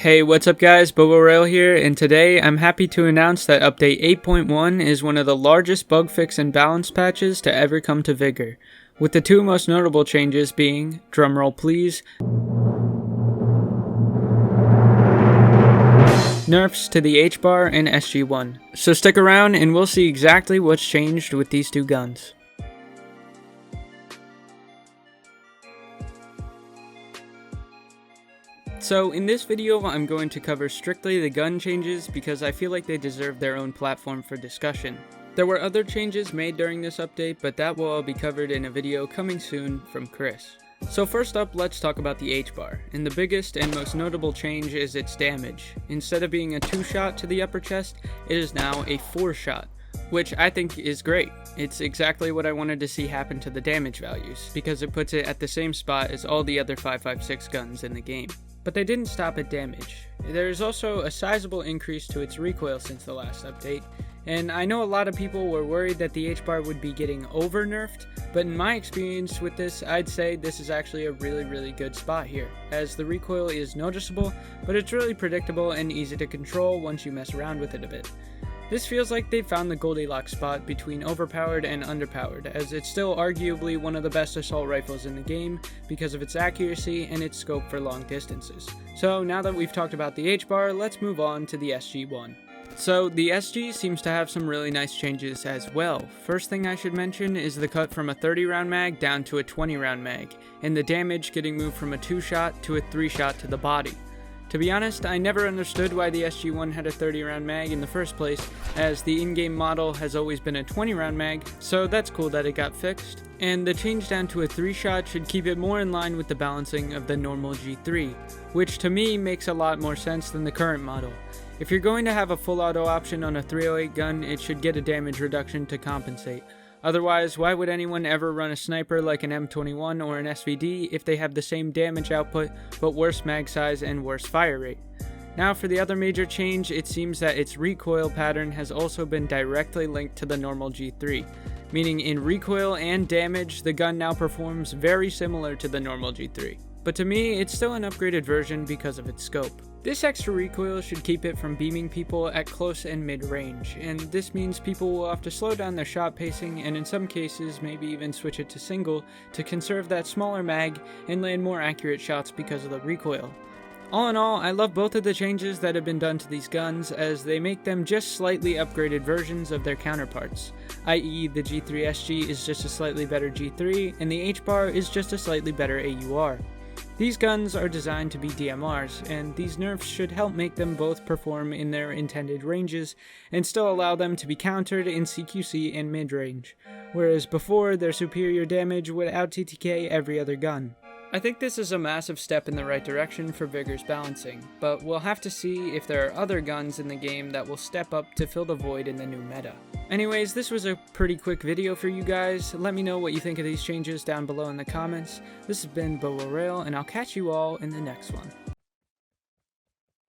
Hey, what's up guys, Bobo here, and today I'm happy to announce that update 8.1 is one of the largest bug fix and balance patches to ever come to Vigor, with the two most notable changes being, drumroll please, nerfs to the HBAR and SG1. So stick around and we'll see exactly what's changed with these two guns. So in this video I'm going to cover strictly the gun changes because I feel like they deserve their own platform for discussion. There were other changes made during this update, but that will all be covered in a video coming soon from Chris. So first up, let's talk about the HBAR, and the biggest and most notable change is its damage. Instead of being a 2-shot to the upper chest, it is now a 4-shot, which I think is great. It's exactly what I wanted to see happen to the damage values, because it puts it at the same spot as all the other 5.56 guns in the game. But they didn't stop at damage. There is also a sizable increase to its recoil since the last update, and I know a lot of people were worried that the HBAR would be getting over nerfed, but in my experience with this, I'd say this is actually a really good spot here, as the recoil is noticeable, but it's really predictable and easy to control once you mess around with it a bit. This feels like they found the Goldilocks spot between overpowered and underpowered, as it's still arguably one of the best assault rifles in the game because of its accuracy and its scope for long distances. So now that we've talked about the HBAR, let's move on to the SG1. So the SG seems to have some really nice changes as well. First thing I should mention is the cut from a 30 round mag down to a 20 round mag, and the damage getting moved from a 2-shot to a 3-shot to the body. To be honest, I never understood why the SG1 had a 30 round mag in the first place, as the in-game model has always been a 20 round mag, so that's cool that it got fixed. And the change down to a 3-shot should keep it more in line with the balancing of the normal G3, which to me makes a lot more sense than the current model. If you're going to have a full auto option on a 308 gun, it should get a damage reduction to compensate. Otherwise, why would anyone ever run a sniper like an M21 or an SVD if they have the same damage output but worse mag size and worse fire rate? Now for the other major change, it seems that its recoil pattern has also been directly linked to the normal G3, meaning in recoil and damage the gun now performs very similar to the normal G3. But to me, it's still an upgraded version because of its scope. This extra recoil should keep it from beaming people at close and mid-range, and this means people will have to slow down their shot pacing and in some cases maybe even switch it to single to conserve that smaller mag and land more accurate shots because of the recoil. All in all, I love both of the changes that have been done to these guns, as they make them just slightly upgraded versions of their counterparts, i.e. the G3SG is just a slightly better G3 and the HBAR is just a slightly better AUR. These guns are designed to be DMRs, and these nerfs should help make them both perform in their intended ranges and still allow them to be countered in CQC and mid-range, whereas before their superior damage would out-TTK every other gun. I think this is a massive step in the right direction for Vigor's balancing, but we'll have to see if there are other guns in the game that will step up to fill the void in the new meta. Anyways, this was a pretty quick video for you guys. Let me know what you think of these changes down below in the comments. This has been Bobo, and I'll catch you all in the next one.